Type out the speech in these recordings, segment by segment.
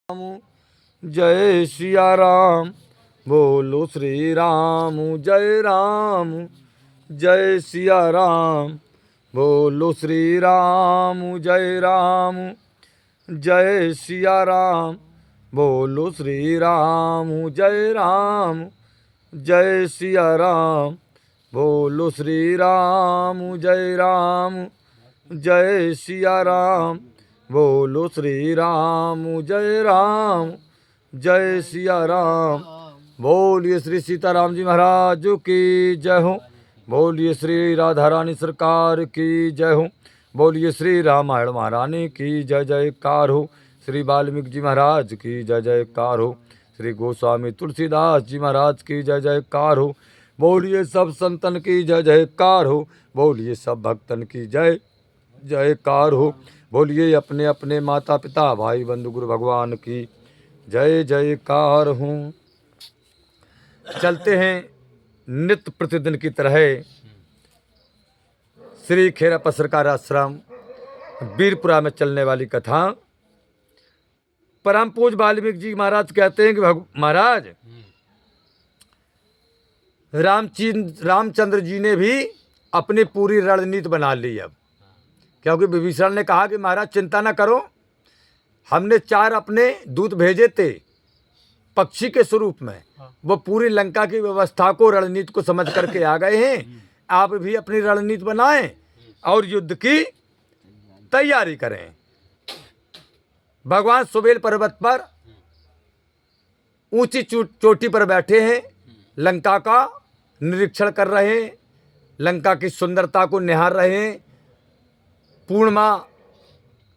जय सिया राम। बोलो श्री राम जय राम। जय सिया राम। बोलो श्री राम जय राम। जय सिया राम। बोलो श्री राम जय राम। जय सिया राम। बोलो श्री राम जय राम। जय सिया राम। बोलो श्री राम जय राम। जय सिया राम। बोलिए श्री सीताराम जी महाराज की जय हो। बोलिए श्री राधा रानी सरकार की जय हो। बोलिए श्री रामायण महारानी की जय जयकार हो। श्री वाल्मीकि जी महाराज की जय जयकार हो। श्री गोस्वामी तुलसीदास जी महाराज की जय जयकार हो। बोलिए सब संतन की जय जयकार हो। बोलिए सब भक्तन की जय जयकार हो। बोलिए अपने अपने माता पिता भाई बंधु गुरु भगवान की जय जयकार हूँ। चलते हैं नित्य प्रतिदिन की तरह श्री खेरापा सरकार आश्रम वीरपुरा में चलने वाली कथा। परम पूज्य वाल्मीकि जी महाराज कहते हैं कि महाराज रामचंद्र जी ने भी अपनी पूरी रणनीति बना ली अब, क्योंकि विभीषण ने कहा कि महाराज चिंता न करो, हमने 4 अपने दूत भेजे थे पक्षी के स्वरूप में, वो पूरी लंका की व्यवस्था को रणनीति को समझ करके आ गए हैं। आप भी अपनी रणनीति बनाएं और युद्ध की तैयारी करें। भगवान सुबेल पर्वत पर ऊंची चोटी पर बैठे हैं, लंका का निरीक्षण कर रहे हैं, लंका की सुंदरता को निहार रहे हैं। पूर्णिमा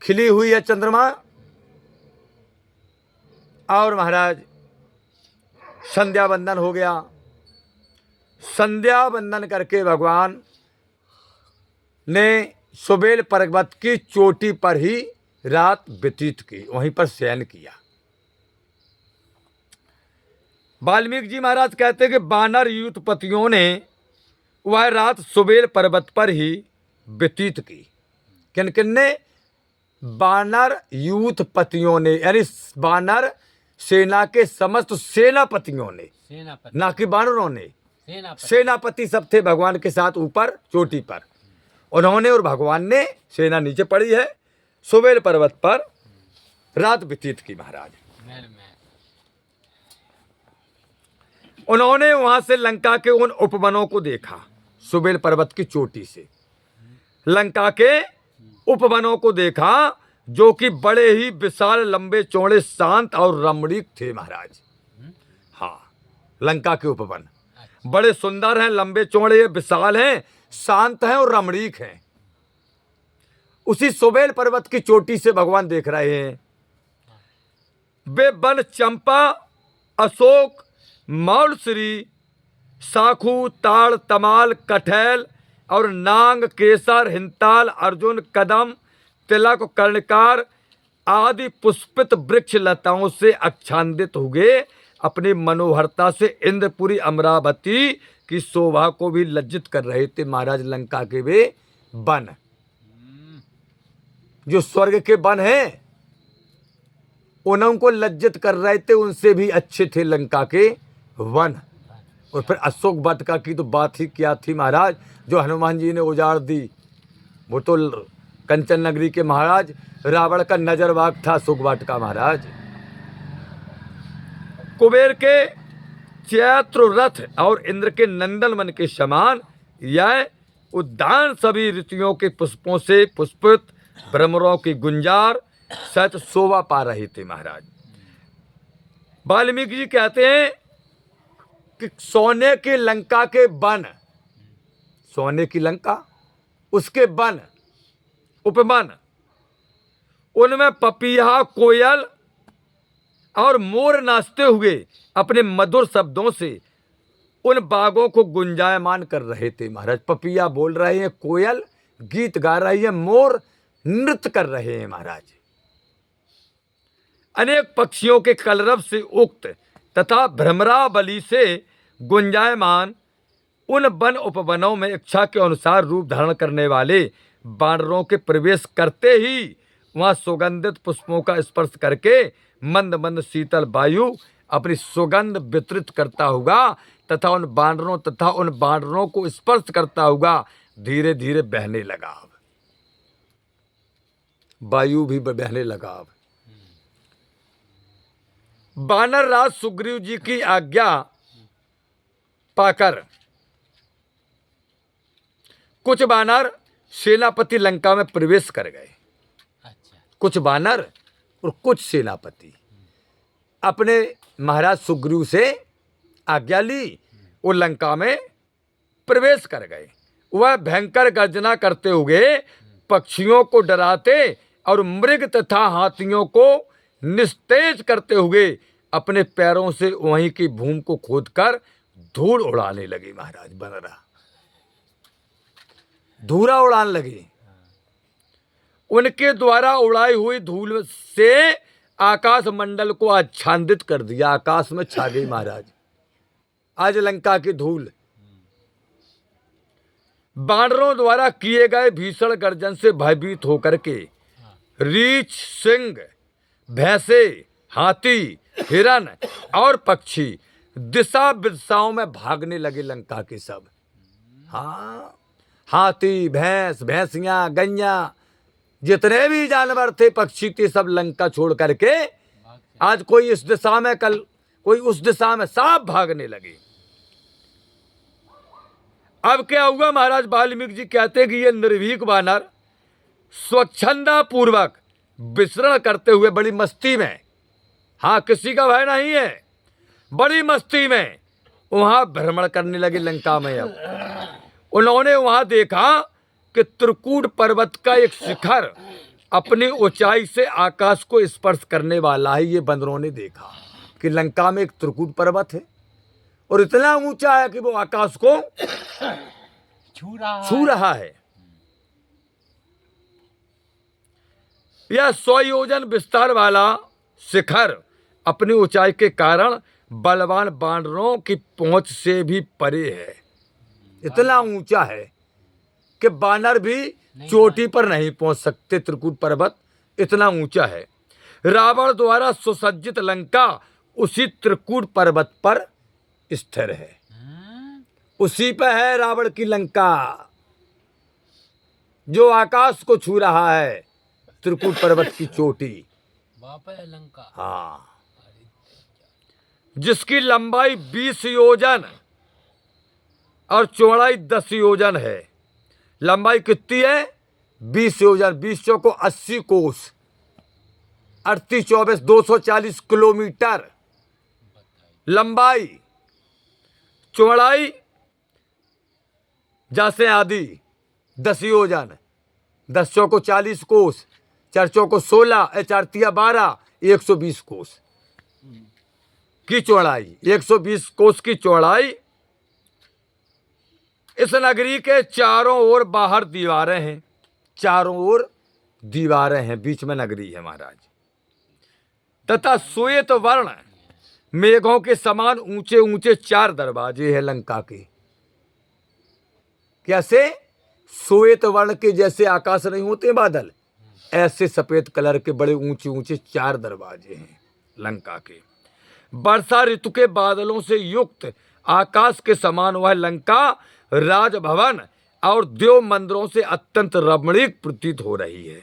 खिली हुई है, चंद्रमा, और महाराज संध्या वंदन हो गया। संध्या वंदन करके भगवान ने सुबेल पर्वत की चोटी पर ही रात व्यतीत की, वहीं पर शयन किया। वाल्मीकि जी महाराज कहते हैं कि बानर यूथपतियों ने वह रात सुबेल पर्वत पर ही व्यतीत की। किन किन ने? बानर यूथपतियों ने, यानी बानर सेना के समस्त सेनापतियों ने, ना कि बानरों ने। सेनापति सब थे भगवान के साथ ऊपर चोटी पर, उन्होंने और भगवान ने, सेना नीचे पड़ी है, सुबेल पर्वत पर रात व्यतीत की। महाराज उन्होंने वहां से लंका के उन उपवनों को देखा। सुबेल पर्वत की चोटी से लंका के उपवनों को देखा, जो कि बड़े ही विशाल, लंबे चौड़े, शांत और रमणीक थे। महाराज हाँ, लंका के उपवन बड़े सुंदर हैं, लंबे चौड़े, विशाल हैं, शांत हैं और रमणीक हैं। उसी सुबेल पर्वत की चोटी से भगवान देख रहे हैं। वे वन चंपा, अशोक, मौलश्री, साखू, ताड़, तमाल, कठैल और नांग, केसर, हिंताल, अर्जुन, कदम, तिलक, कर्णकार आदि पुष्पित वृक्ष लताओं से आच्छादित हुए अपनी मनोहरता से इंद्रपुरी अमरावती की शोभा को भी लज्जित कर रहे थे। महाराज लंका के वे वन, जो स्वर्ग के वन हैं, उनको लज्जित कर रहे थे, उनसे भी अच्छे थे लंका के वन। और फिर अशोक वाटिका की तो बात ही क्या थी महाराज, जो हनुमान जी ने उजाड़ दी। वो तो कंचन नगरी के महाराज रावण का नजरबाग था अशोक वाटिका। महाराज कुबेर के चैत्र रथ और इंद्र के नंदनवन के समान यह उद्यान सभी ऋतुओं के पुष्पों से पुष्पित, भ्रमरों की गुंजार सहित शोभा पा रहे थे। महाराज वाल्मीकि जी कहते हैं कि सोने की लंका के वन, सोने की लंका, उसके वन, उपवन, उनमें पपीहा, कोयल और मोर नाचते हुए अपने मधुर शब्दों से उन बागों को गुंजायमान कर रहे थे। महाराज पपीहा बोल रहे हैं, कोयल गीत गा रही है, मोर नृत्य कर रहे हैं। महाराज अनेक पक्षियों के कलरव से उक्त तथा भ्रमरावली से गुंजायमान उन वन उपवनों में इच्छा के अनुसार रूप धारण करने वाले बानरों के प्रवेश करते ही वहां सुगंधित पुष्पों का स्पर्श करके मंद मंद शीतल वायु अपनी सुगंध वितरित करता होगा तथा उन बानरों को स्पर्श करता होगा। धीरे धीरे बहने लगा, वायु भी बहने लगा। बानर राज सुग्रीव जी की आज्ञा पाकर कुछ बानर सेनापति लंका में प्रवेश कर गए। कुछ बानर और कुछ सेनापति अपने महाराज सुग्रीव से आज्ञा ली और लंका में प्रवेश कर गए। वह भयंकर गर्जना करते हुए पक्षियों को डराते और मृग तथा हाथियों को निस्तेज करते हुए अपने पैरों से वहीं की भूमि को खोदकर धूल उड़ाने लगे। महाराज बनरा धूरा उड़ाने लगे। उनके द्वारा उड़ाई हुई धूल से आकाश मंडल को आच्छादित कर दिया। आकाश में छा गई महाराज आज लंका की धूल। बानरों द्वारा किए गए भीषण गर्जन से भयभीत होकर के रीछ, सिंह, भैंसे, हाथी, हिरन और पक्षी दिशा विदिशाओं में भागने लगे लंका के सब। हाँ, हाथी, भैंस, भैंसियां, गैया, जितने भी जानवर थे, पक्षी थे, सब लंका छोड़ करके आज कोई इस दिशा में, कल कोई उस दिशा में, सब भागने लगे। अब क्या हुआ महाराज वाल्मीकि जी कहते हैं कि ये निर्भीक बानर स्वच्छंदा पूर्वक विचरण करते हुए बड़ी मस्ती में, हाँ किसी का भय नहीं है, बड़ी मस्ती में वहां भ्रमण करने लगे लंका में। अब उन्होंने वहां देखा कि त्रिकूट पर्वत का एक शिखर अपनी ऊंचाई से आकाश को स्पर्श करने वाला है। ये बंदरों ने देखा कि लंका में एक त्रिकूट पर्वत है और इतना ऊंचा है कि वो आकाश को छू रहा है। यह 100 योजन विस्तार वाला शिखर अपनी ऊंचाई के कारण बलवान बानरों की पहुंच से भी परे है। इतना ऊंचा है कि बानर भी चोटी पर नहीं पहुंच सकते। त्रिकूट पर्वत इतना ऊंचा है। रावण द्वारा सुसज्जित लंका उसी त्रिकूट पर्वत पर स्थिर है। उसी पर है रावण की लंका जो आकाश को छू रहा है, त्रिकूट पर्वत की चोटी। लंका हाँ, जिसकी लंबाई 20 योजन और चौड़ाई 10 योजन है। लंबाई कितनी है? 20 योजन, 20 चौको 80 कोस, 38 24 240 किलोमीटर लंबाई। चौड़ाई जैसे आदि 10 योजन, 10 चौको 40 कोस, 4 चौको 16, 4 तिया 12, 120 कोस की चौड़ाई। 120 कोस की चौड़ाई। इस नगरी के चारों ओर बाहर दीवारें हैं, चारों ओर दीवारें हैं, बीच में नगरी है महाराज। तथा श्वेत वर्ण मेघों के समान ऊंचे ऊंचे 4 दरवाजे हैं लंका के। कैसे? श्वेत वर्ण के जैसे आकाश नहीं होते बादल, ऐसे सफेद कलर के बड़े ऊंचे ऊंचे 4 दरवाजे हैं लंका के। वर्षा ऋतु के बादलों से युक्त आकाश के समान वह लंका राजभवन और देव मंदिरों से अत्यंत रमणीक प्रतीत हो रही है।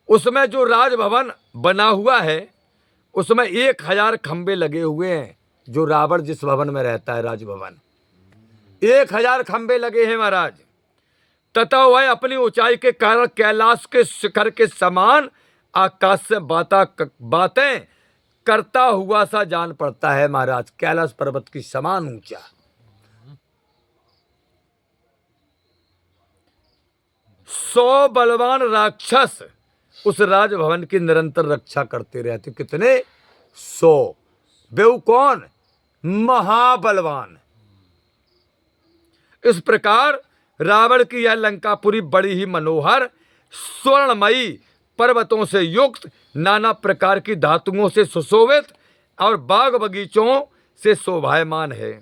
उसमें जो राजभवन बना हुआ है उसमें 1000 खंबे लगे हुए हैं। जो रावण जिस भवन में रहता है, राजभवन, 1000 खंबे लगे हैं महाराज। तथा वह अपनी ऊंचाई के कारण कैलाश के शिखर के समान आकाश से बातें करता हुआ सा जान पड़ता है महाराज। कैलाश पर्वत की समान ऊंचा। सौ बलवान राक्षस उस राजभवन की निरंतर रक्षा करते रहते। कितने? 100। बेऊ कौन? महाबलवान। इस प्रकार रावण की यह लंकापुरी बड़ी ही मनोहर स्वर्णमयी पर्वतों से युक्त, नाना प्रकार की धातुओं से सुशोभित और बाग बगीचों से शोभायमान है।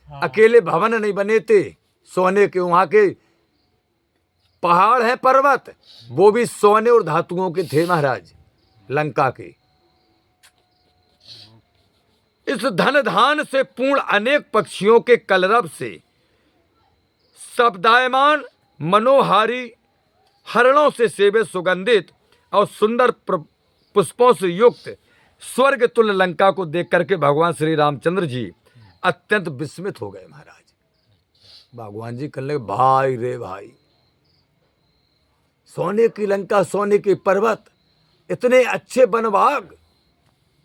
अकेले भवन नहीं बने थे सोने के, वहां के पहाड़ हैं, पर्वत, वो भी सोने और धातुओं के थे महाराज। लंका की। इस धन धान से पूर्ण अनेक पक्षियों के कलरव से शब्दायमान मनोहारी हरणों से सेवे सुगंधित और सुंदर पुष्पों से युक्त स्वर्ग तुल्य लंका को देख करके भगवान श्री रामचंद्र जी अत्यंत विस्मित हो गए महाराज। भगवान जी कहने लगे, भाई रे भाई, सोने की लंका, सोने के पर्वत, इतने अच्छे वनभाग,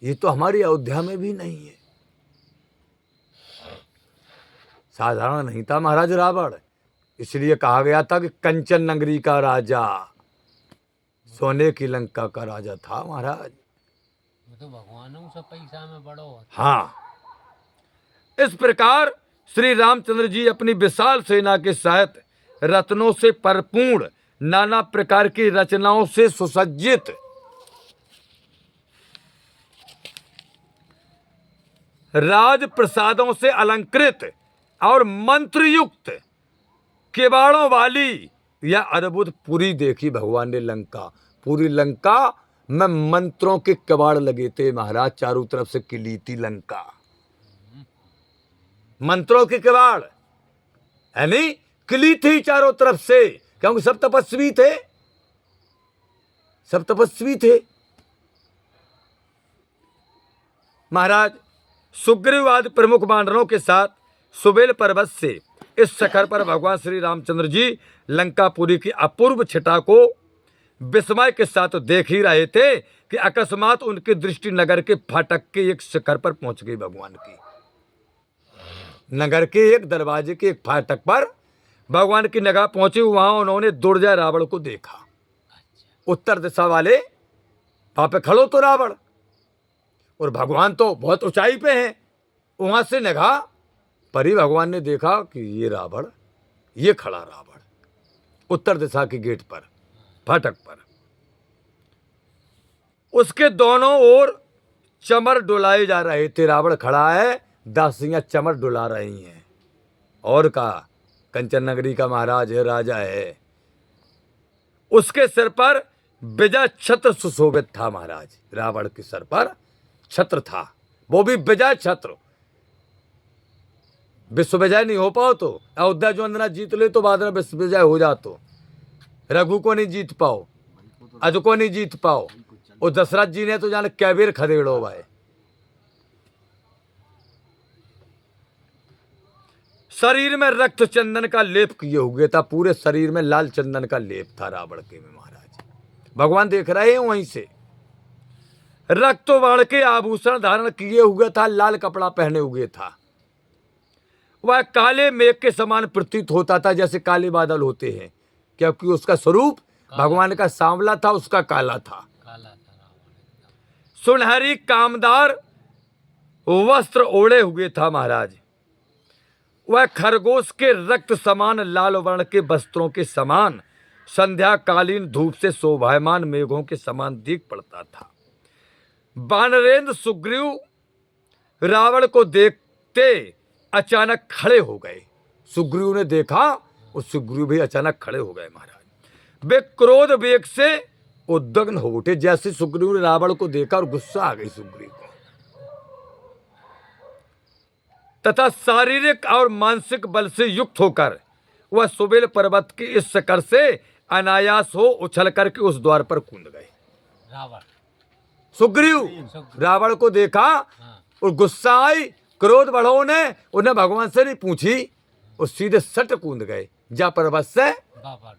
ये तो हमारी अयोध्या में भी नहीं है। साधारण नहीं था महाराज रावण, इसलिए कहा गया था कि कंचन नगरी का राजा, सोने की लंका का राजा था महाराज। तो भगवानों से पैसा में बड़ो होता। हाँ, इस प्रकार श्री रामचंद्र जी अपनी विशाल सेना के साथ रत्नों से परिपूर्ण, नाना प्रकार की रचनाओं से सुसज्जित, राज प्रसादों से अलंकृत और मंत्रयुक्त किवाड़ों वाली यह अद्भुत पुरी देखी भगवान ने लंका। पूरी लंका में मंत्रों के किवाड़ लगे थे महाराज, चारों तरफ से किली थी लंका, मंत्रों के किवाड़, यानी किली थी चारों तरफ से, क्योंकि सब तपस्वी थे, सब तपस्वी थे महाराज। सुग्रीव आदि प्रमुख वानरों के साथ सुबेल पर्वत से इस शिखर पर भगवान श्री रामचंद्र जी लंकापुरी की अपूर्व छटा को विस्मय के साथ देख ही रहे थे कि अकस्मात उनकी दृष्टि नगर के फाटक के एक शिखर पर पहुंच गई। भगवान की नगर के एक दरवाजे के एक फाटक पर भगवान की निगाह पहुंची। वहां उन्होंने दुर्जय रावण को देखा। उत्तर दिशा वाले वहां पे खड़ो तो रावण, और भगवान तो बहुत ऊंचाई पे हैं। वहां से निगाह पर ही भगवान ने देखा कि ये रावण, ये खड़ा रावण उत्तर दिशा के गेट पर, फाटक पर। उसके दोनों ओर चमर डुलाए जा रहे थे। रावण खड़ा है, दासियां चमर डुला रही हैं। और का कंचन नगरी का महाराज है, राजा है। उसके सिर पर विजय छत्र सुशोभित था महाराज। रावण के सिर पर छत्र था, वो भी विजय छत्र। विश्व विजय नहीं हो पाओ तो, अयोध्या जो अंदना जीत ले तो बाद में विश्व विजय हो जा, तो रघु को नहीं जीत पाओ, अज को नहीं जीत पाओ, और दशरथ जी ने तो जाने क्या बेर खदेड़ो भाई। शरीर में रक्त चंदन का लेप किए हुए था, पूरे शरीर में लाल चंदन का लेप था रावण के में महाराज। भगवान देख रहे हैं वहीं से। रक्त वर्ण के आभूषण धारण किए हुए था, लाल कपड़ा पहने हुए था। वह काले मेघ के समान प्रतीत होता था, जैसे काले बादल होते हैं, क्योंकि उसका स्वरूप भगवान का सांवला था, उसका काला था। सुनहरी कामदार वस्त्र ओढ़े हुए था महाराज। वह खरगोश के रक्त समान लाल वर्ण के वस्त्रों के समान संध्याकालीन धूप से शोभायमान मेघों के समान दिख पड़ता था। वानरेंद्र सुग्रीव रावण को देखते अचानक खड़े हो गए। सुग्रीव ने देखा और सुग्रीव भी अचानक खड़े हो गए महाराज। वे क्रोध वेग से उद्विग्न हो उठे। जैसे सुग्रीव ने रावण को देखा और गुस्सा आ गई सुग्रीव को, तथा शारीरिक और मानसिक बल से युक्त होकर वह सुबेल पर्वत के इस शिखर से अनायास हो उछल करके उस द्वार पर कूद गए। रावण सुग्रीव रावण को देखा और गुस्सा आई, क्रोध बढ़ो ने, उन्हें भगवान से नहीं पूछी और सीधे सट कूद गए जा पर्वत से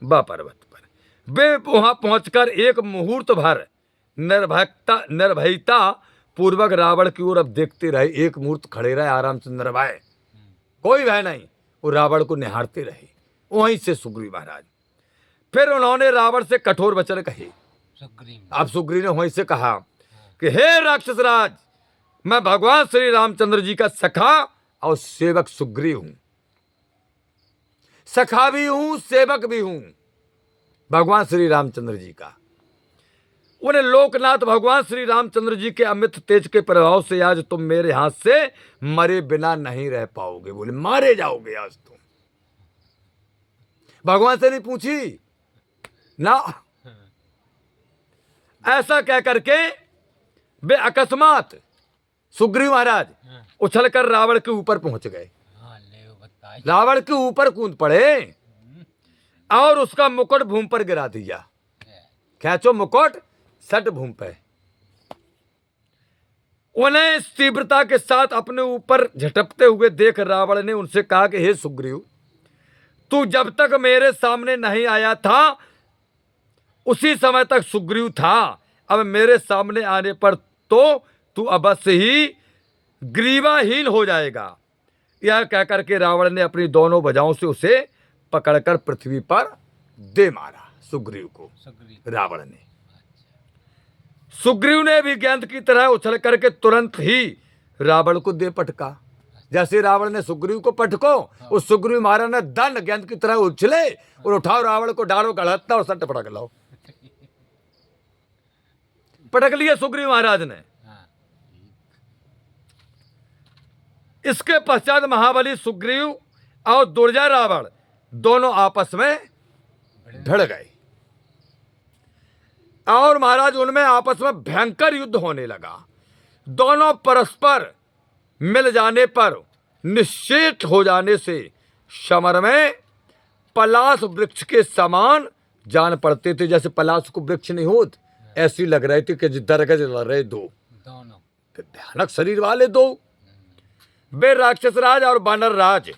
बा पर्वत पर। वे वहां पहुंचकर एक मुहूर्त भर निर्भयता पूर्वक रावण की ओर अब देखते रहे। एक मुहूर्त खड़े रहे आराम से, निर्भय, कोई भय नहीं, वो रावण को निहारते रहे। वहीं से सुग्रीव महाराज फिर उन्होंने रावण से कठोर वचन कहे। अब सुग्रीव ने वहीं से कहा कि हे राक्षस राज, मैं भगवान श्री रामचंद्र जी का सखा और सेवक सुग्रीव हूं। सखा भी हूं, सेवक भी हूं भगवान श्री रामचंद्र जी का। उन्हें लोकनाथ भगवान श्री रामचंद्र जी के अमित तेज के प्रभाव से आज तुम मेरे हाथ से मरे बिना नहीं रह पाओगे। बोले मारे जाओगे आज तुम। भगवान से नहीं पूछी ना, ऐसा कह करके वे अकस्मात सुग्रीव महाराज हाँ उछलकर रावण के ऊपर पहुंच गए। हाँ ले वो बताइए। रावण के ऊपर कूद पड़े और उसका मुकुट भूमि पर गिरा दिया। खींचो मुकुट, सट भूमि पे। उन्हें इस तीव्रता के साथ अपने ऊपर झटकते हुए देख रावण ने उनसे कहा कि हे सुग्रीव, तू जब तक मेरे सामने नहीं आया था उसी समय तक सुग्रीव था, अब मेरे सामने आने पर तो तू अवश्य ही ग्रीवाहीन हो जाएगा। यह कहकर के रावण ने अपनी दोनों भुजाओं से उसे पकड़कर पृथ्वी पर दे मारा। सुग्रीव को सुग्रीव। रावण ने, सुग्रीव ने भी गेंद की तरह उछल करके तुरंत ही रावण को दे पटका। जैसे रावण ने सुग्रीव को पटको, उस सुग्रीव महाराज ने दंड गेंद की तरह उछले और उठाओ रावण को, डालो गढ़ता और सट पटक लो। पटक लिया सुग्रीव महाराज ने। हाँ इसके पश्चात महाबली सुग्रीव और दुर्जय रावण दोनों आपस में भिड़ गए और महाराज उनमें आपस में भयंकर युद्ध होने लगा। दोनों परस्पर मिल जाने पर निश्चित हो जाने से समर में पलाश वृक्ष के समान जान पड़ते थे। जैसे पलाश को वृक्ष नहीं होत, ऐसी लग रही थी कि दरगज लड़ रहे दो दोनों। भयानक शरीर वाले दो। वे राक्षस राज और वानर राज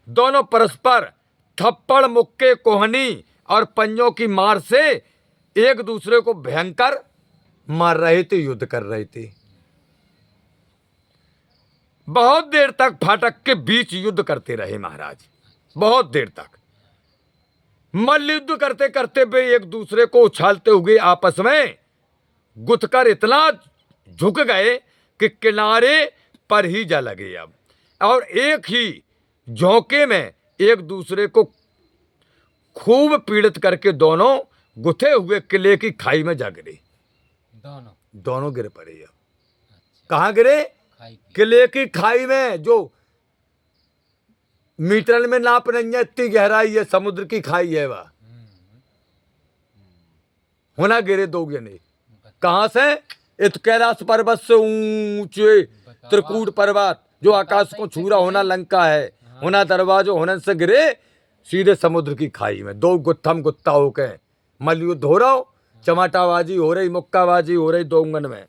दोनों परस्पर थप्पड़, मुक्के, कोहनी और पंजों की मार से एक दूसरे को भयंकर मार रहे थे, युद्ध कर रहे थे। बहुत देर तक फाटक के बीच युद्ध करते रहे महाराज, बहुत देर तक मल्ल युद्ध करते करते वे एक दूसरे को उछालते हुए आपस में गुथकर इतना झुक गए कि किनारे पर ही जा लगे अब, और एक ही झोंके में एक दूसरे को खूब पीड़ित करके दोनों गुथे हुए किले की खाई में जा गिरे। दोनों गिर पड़े। अब कहाँ गिरे? खाई की। किले की खाई में, जो मीटर में नाप नहीं है, इतनी गहराई है, समुद्र की खाई है वह। होना गिरे दो जने। कहां से? इत कैलाश पर्वत से ऊंचे त्रिकूट पर्वत जो आकाश को छू रहा होना लंका है, होना दरवाजो होने से गिरे सीधे समुद्र की खाई में। दो गुत्थम गुत्ता होके मल्लयुद्ध हो रहा हो, चमाटाबाजी हो रही, मुक्काबाजी हो रही दोंगन में।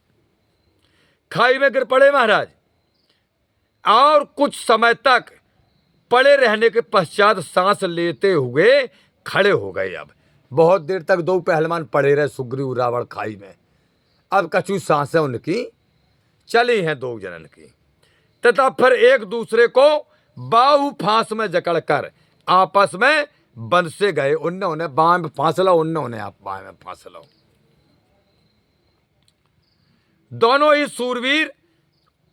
खाई में गिर पड़े महाराज और कुछ समय तक पड़े रहने के पश्चात सांस लेते हुए खड़े हो गए। अब बहुत देर तक दो पहलवान पड़े रहे सुग्रीव रावण खाई में। अब कछु सांसें उनकी चली हैं दो जनन की, तथा फिर एक दूसरे को बाहु फांस में जकड़कर आपस में बंध से गए। उन्होंने बाह में फांस लो, उन्होंने आप बाह में फांस लो। दोनों ही सूरवीर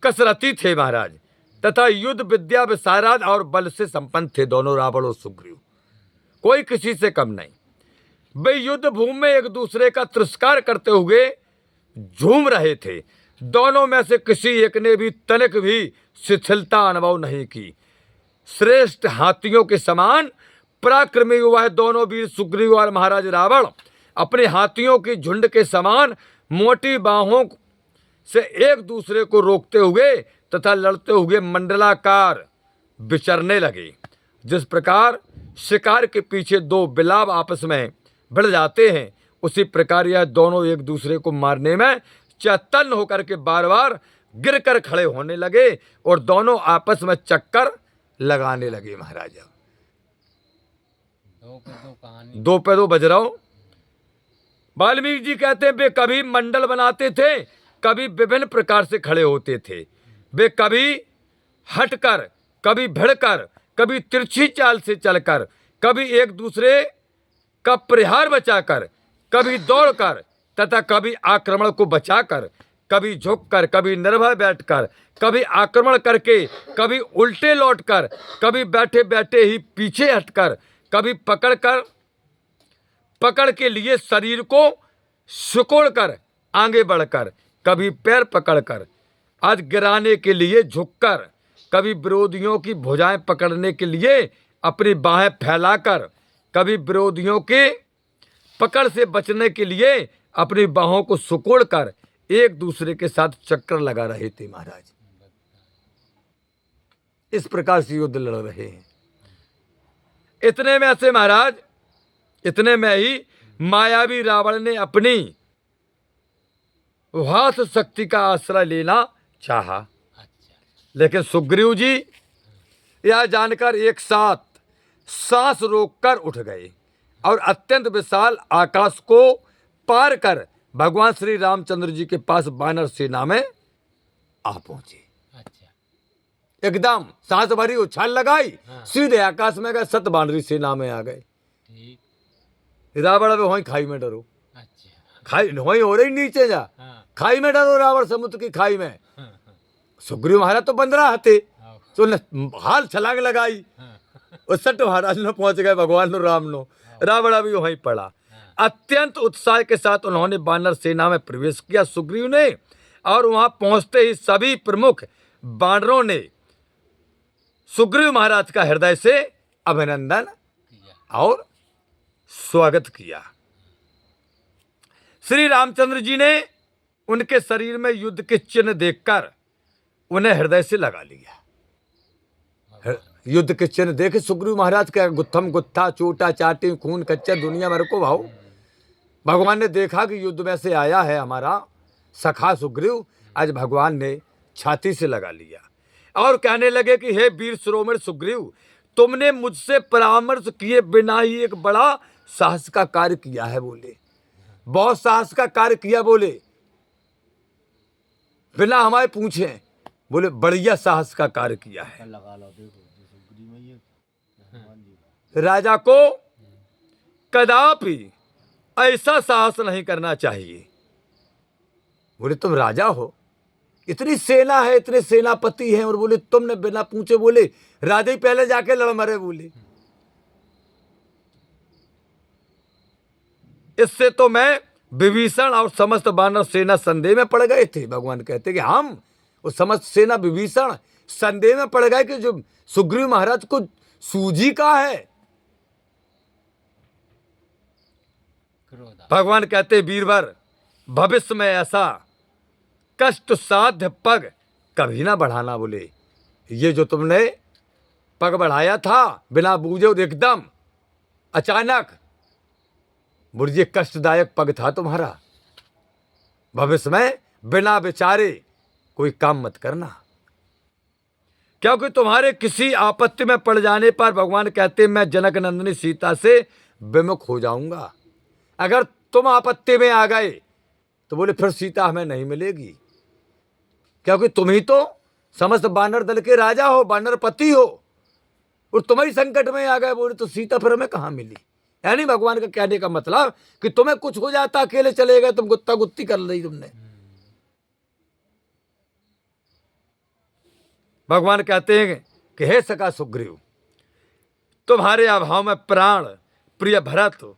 कसरती थे महाराज, तथा युद्ध विद्या विशारद और बल से संपन्न थे दोनों, रावण और सुग्रीव, कोई किसी से कम नहीं। वे युद्ध भूमि में एक दूसरे का तिरस्कार करते हुए झूम रहे थे। दोनों में से किसी एक ने भी तनिक भी शिथिलता अनुभव नहीं की। श्रेष्ठ हाथियों के समान पराक्रमी हुआ है दोनों वीर सुग्रीव और महाराज रावण। अपने हाथियों की झुंड के समान मोटी बाहों से एक दूसरे को रोकते हुए तथा लड़ते हुए मंडलाकार विचरने लगे। जिस प्रकार शिकार के पीछे दो बिलाव आपस में भिड़ जाते हैं, उसी प्रकार यह दोनों एक दूसरे को मारने में चैतन्य होकर के बार बार गिरकर खड़े होने लगे और दोनों आपस में चक्कर लगाने लगे महाराज। दो पे दो बज रहा हूं। वाल्मीकि जी कहते हैं वे कभी मंडल बनाते थे, कभी विभिन्न प्रकार से खड़े होते थे। वे कभी हटकर, कभी भिड़कर, कभी तिरछी चाल से चलकर, कभी एक दूसरे का प्रहार बचाकर, कभी दौड़कर तथा कभी आक्रमण को बचाकर, कभी झुककर, कभी निर्भय बैठकर, कभी आक्रमण करके, कभी उल्टे लौटकर, कभी बैठे बैठे ही पीछे हटकर, कभी पकड़ के लिए शरीर को सिकोड़कर आगे बढ़कर, कभी पैर पकड़कर आज गिराने के लिए झुककर, कभी विरोधियों की भुजाएं पकड़ने के लिए अपनी बाहें फैलाकर, कभी विरोधियों के पकड़ से बचने के लिए अपनी बाहों को सुकोड़ कर एक दूसरे के साथ चक्कर लगा रहे थे महाराज। इस प्रकार से युद्ध लड़ रहे हैं। इतने में से महाराज, इतने में ही मायावी रावण ने अपनी वास शक्ति का आश्रय लेना चाहा, अच्छा। लेकिन सुग्रीव जी यह जानकर एक साथ सांस रोककर उठ गए और अत्यंत विशाल आकाश को पार कर भगवान श्री रामचंद्र जी के पास वानर सेना में आ पहुंचे। अच्छा। एकदम सांस भरी उछाल लगाई, हाँ। सीधे आकाश में गए, सत वानरी सेना में आ गए। ठीक। रावण अब वहीं खाई में डरो, अच्छा। खाई वहीं हो रही, नीचे जा, हाँ। खाई में डरो, रावण समुद्र की खाई में। हाँ, हाँ, सुग्रीव महाराज तो 15 हते, हाँ, तो ने हाल छलांग लगाई, हाँ, और सट महाराज ने पहुंच गए भगवान नो राम नो। रावण अभी वहीं पड़ा। अत्यंत उत्साह के साथ उन्होंने वानर सेना में प्रवेश किया सुग्रीव ने, और वहां पहुंचते ही सभी प्रमुख वानरों ने सुग्रीव महाराज का हृदय से अभिनंदन किया। और स्वागत किया। श्री रामचंद्र जी ने उनके शरीर में युद्ध के चिन्ह देखकर उन्हें हृदय से लगा लिया। युद्ध के चिन्ह देखे सुग्रीव महाराज का गुत्थम गुत्था, चोटा चाटी, खून कच्चा, दुनिया भर को भाव। भगवान ने देखा कि युद्ध में से आया है हमारा सखा सुग्रीव, आज भगवान ने छाती से लगा लिया और कहने लगे कि हे वीर शिरोमणि सुग्रीव, तुमने मुझसे परामर्श किए बिना ही एक बड़ा साहस का कार्य किया है। बोले बहुत साहस का कार्य किया, बोले बिना हमारे पूछे, बोले बढ़िया साहस का कार्य किया है। राजा को कदापि ऐसा साहस नहीं करना चाहिए। बोले तुम राजा हो, इतनी सेना है, इतने सेनापति हैं, और बोले तुमने बिना पूछे, बोले राजा ही पहले जाके लड़ मरे। बोले इससे तो मैं विभीषण और समस्त वानर सेना संदेह में पड़ गए थे। भगवान कहते कि हम और समस्त सेना विभीषण संदेह में पड़ गए कि जो सुग्रीव महाराज को सूझी का है। भगवान कहते वीरवर, भविष्य में ऐसा कष्ट साध्य पग कभी ना बढ़ाना। बोले ये जो तुमने पग बढ़ाया था बिना बूझे और एकदम अचानक, बोले ये कष्टदायक पग था तुम्हारा। भविष्य में बिना विचारे कोई काम मत करना, क्योंकि तुम्हारे किसी आपत्ति में पड़ जाने पर भगवान कहते मैं जनक नंदिनी सीता से विमुख हो जाऊंगा। अगर तुम आपत्ति में आ गए तो बोले फिर सीता हमें नहीं मिलेगी, क्योंकि तुम ही तो समस्त वानर दल के राजा हो, वानरपति हो, और तुम ही संकट में आ गए। बोले तो सीता फिर हमें कहाँ मिली। यानी भगवान का कहने का मतलब कि तुम्हें कुछ हो जाता, अकेले चले गए, तुम गुत्ता गुत्ती कर ली तुमने। भगवान कहते हैं कि हे सखा सुग्रीव, तुम्हारे अभाव में प्राण प्रिय भरत,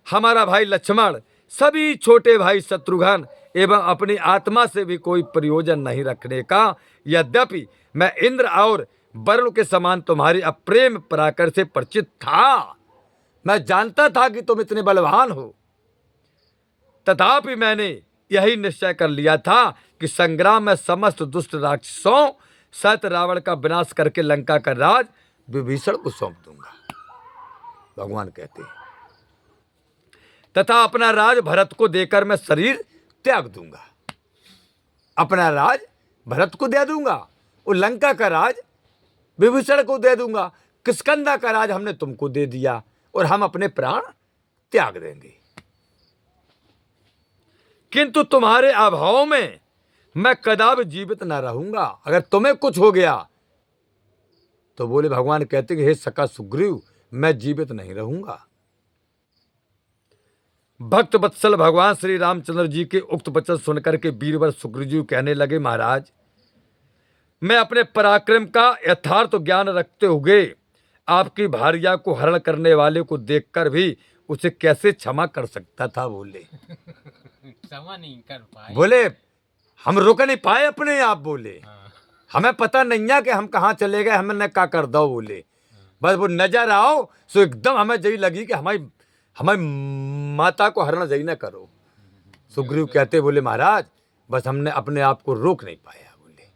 हमारा भाई लक्ष्मण, सभी छोटे भाई शत्रुघ्न एवं अपनी आत्मा से भी कोई प्रयोजन नहीं रखने का। यद्यपि मैं इंद्र और वरुण के समान तुम्हारी अप्रेम पराक्रम से परिचित था, मैं जानता था कि तुम इतने बलवान हो, तथापि मैंने यही निश्चय कर लिया था कि संग्राम में समस्त दुष्ट राक्षसों सहित रावण का विनाश करके लंका का राज विभीषण को सौंप दूंगा। भगवान कहते हैं तथा अपना राज भरत को देकर मैं शरीर त्याग दूंगा। अपना राज भरत को दे दूंगा और लंका का राज विभीषण को दे दूंगा। किष्किंधा का राज हमने तुमको दे दिया और हम अपने प्राण त्याग देंगे, किंतु तुम्हारे अभाव में मैं कदापि जीवित न रहूंगा। अगर तुम्हें कुछ हो गया तो बोले भगवान कहते कि हे सखा सुग्रीव, मैं जीवित नहीं रहूंगा। भक्त वत्सल भगवान श्री रामचंद्र जी के उक्त वचन सुनकर के वीरवर सुग्रीव कहने लगे महाराज, मैं अपने पराक्रम का यथार्थ ज्ञान रखते हुए आपकी भार्या को हरण करने वाले को देखकर भी उसे कैसे क्षमा कर सकता था। बोले क्षमा नहीं कर पाए। बोले हम रुक नहीं पाए अपने आप। बोले हमें पता नहीं है कि हम कहाँ चले गए, हमने क्या कर दो। बोले बस वो नजर आओ सो एकदम हमें जई लगी कि हमारी माता को हरण जई न करो। सुग्रीव कहते बोले महाराज बस हमने अपने आप को रोक नहीं पाया बोले।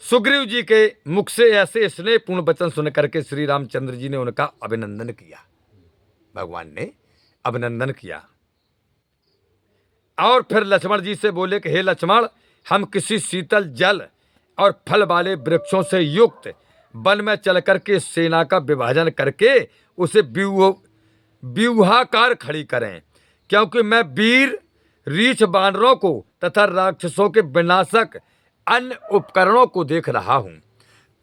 सुग्रीव जी के मुख से ऐसे स्नेहपूर्ण वचन सुन करके श्री रामचंद्र जी ने उनका अभिनंदन किया। भगवान ने अभिनंदन किया और फिर लक्ष्मण जी से बोले कि हे लक्ष्मण, हम किसी शीतल जल और फल वाले वृक्षों से युक्त वन में चल करके सेना का विभाजन करके उसे व्यूहाकार खड़ी करें, क्योंकि मैं वीर रीछ बानरों को तथा राक्षसों के विनाशक अन्य उपकरणों को देख रहा हूं।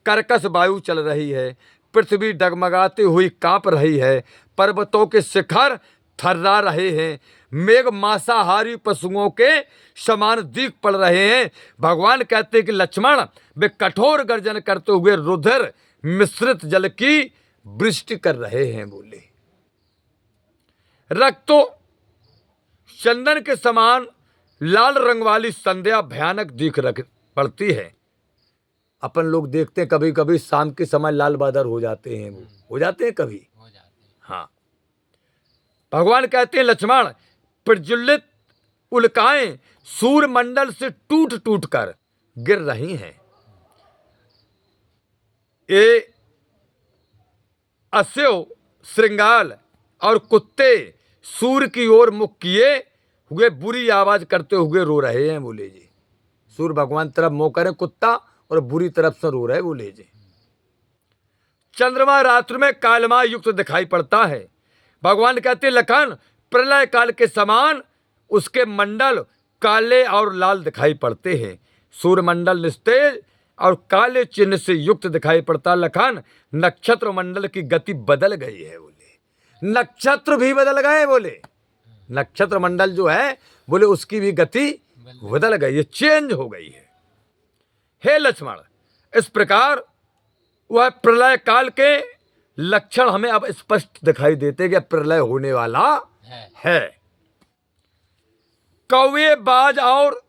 कर्कश वायु चल रही है, पृथ्वी डगमगाती हुई कांप रही है, पर्वतों के शिखर थर्रा रहे हैं, मेघ मांसाहारी पशुओं के समान दिख पड़ रहे हैं। भगवान कहते हैं कि लक्ष्मण, वे कठोर गर्जन करते हुए रुधिर मिश्रित जल की वृष्टि कर रहे हैं बोले। रक्तो चंदन के समान लाल रंग वाली संध्या भयानक दिख पड़ती है। अपन लोग देखते हैं कभी कभी शाम के समय लाल बादल हो जाते हैं, वो हो जाते हैं कभी, हो जाते हैं। हाँ। भगवान कहते हैं लक्ष्मण, प्रज्वलित उल्काएं सूर्य मंडल से टूट टूट कर गिर रही हैं। ये अस्यो, श्रृंगाल और कुत्ते सूर्य की ओर मुख किए हुए बुरी आवाज करते हुए रो रहे हैं बोले जी। सूर्य भगवान तरफ मुंह करे कुत्ता और बुरी तरफ से रो रहे बोले जी। चंद्रमा रात्रि में कालमा युक्त दिखाई पड़ता है। भगवान कहते लखन, प्रलय काल के समान उसके मंडल काले और लाल दिखाई पड़ते हैं। सूर्य मंडल निस्तेज और काले चिन्ह से युक्त दिखाई पड़ता। लखन, नक्षत्र मंडल की गति बदल गई है बोले। नक्षत्र भी बदल गए बोले। नक्षत्र मंडल जो है बोले उसकी भी गति बदल गई है, चेंज हो गई है। हे लक्ष्मण, इस प्रकार वह प्रलय काल के लक्षण हमें अब स्पष्ट दिखाई देते कि प्रलय होने वाला है। कौवे, बाज और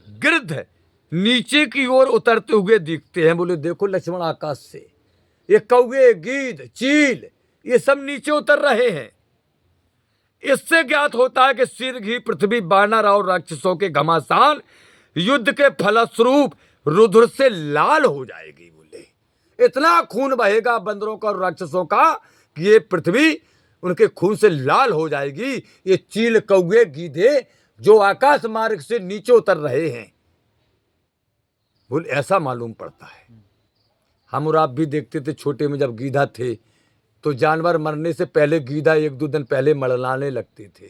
गिद्ध नीचे की ओर उतरते हुए दिखते हैं बोले। देखो लक्ष्मण, आकाश से ये कौवे, गिद्ध, चील ये सब नीचे उतर रहे हैं। इससे ज्ञात होता है कि शीघ्र ही पृथ्वी वानर और राक्षसों के घमासान युद्ध के फलस्वरूप रुधिर से लाल हो जाएगी बोले। इतना खून बहेगा बंदरों का और राक्षसों का कि ये पृथ्वी उनके खून से लाल हो जाएगी। ये चील, कौवे, गीधे जो आकाश मार्ग से नीचे उतर रहे हैं बोले, ऐसा मालूम पड़ता है। हम और आप भी देखते थे छोटे में, जब गीधा थे तो जानवर मरने से पहले गीधा एक दो दिन पहले मरलाने लगते थे,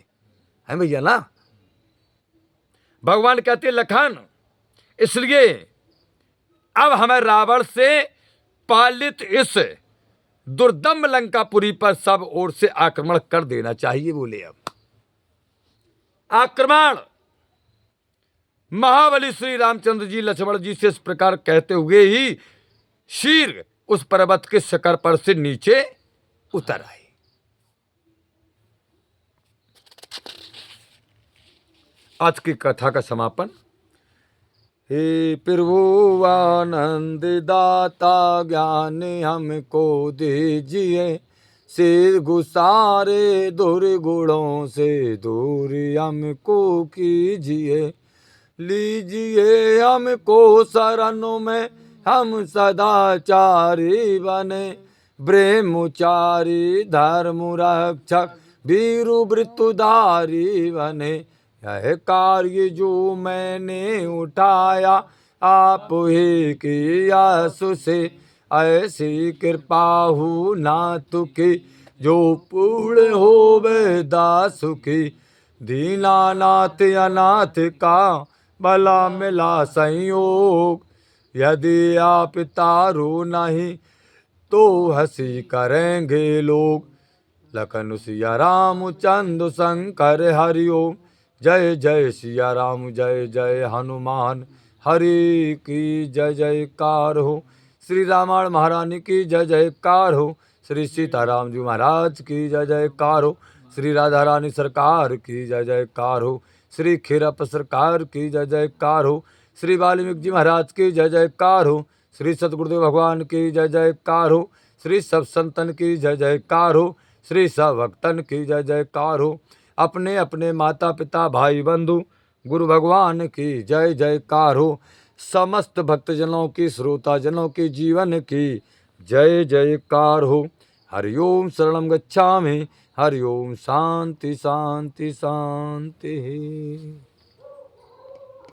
है भैया ना। भगवान कहते लखन, इसलिए अब हमें रावण से पालित इस दुर्दम्भ लंकापुरी पर सब ओर से आक्रमण कर देना चाहिए बोले। अब आक्रमण। महाबली श्री रामचंद्र जी लक्ष्मण जी से इस प्रकार कहते हुए ही शीघ्र उस पर्वत के शिखर पर से नीचे उतर आए। आज की कथा का समापन। हे प्रभु आनंद दाता, ज्ञान हमको दीजिए, सिर गुसारे दुर्गुणों से दूर हमको कीजिए। लीजिए हमको शरणों में, हम सदाचारी बने, ब्रह्मचारी धर्म रक्षक वीरु वृत्तधारी बने। यह कार्य जो मैंने उठाया आप ही की आसु से, ऐसी कृपा हो नाथ की जो पूर्ण होवे दासु की। दीनानाथ अनाथ का भला मिला संयोग, यदि आप तारो नहीं तो हंसी करेंगे लोग। लखन सिया राम चंद्र शंकर हरिओम, जय जय सिया राम, जय जय हनुमान, हरि की जय जयकार हो। श्री रामायण महारानी की जय जयकार हो। श्री सीताराम जी महाराज की जय जयकार हो। श्री राधा रानी सरकार की जय जयकार हो। श्री खीरप सरकार की जय जयकार हो। श्री वाल्मीकि जी महाराज की जय जयकार हो। श्री सतगुरुदेव भगवान की जय जयकार हो। श्री सब संतन की जय जयकार हो। श्री सब भक्तन की जय जयकार हो। अपने अपने माता पिता भाई बंधु गुरु भगवान की जय जयकार हो। समस्त भक्तजनों की श्रोताजनों के जीवन की जय जयकार हो। हरिओम शरणम गच्छामि। हरिओम शांति शांति शांति।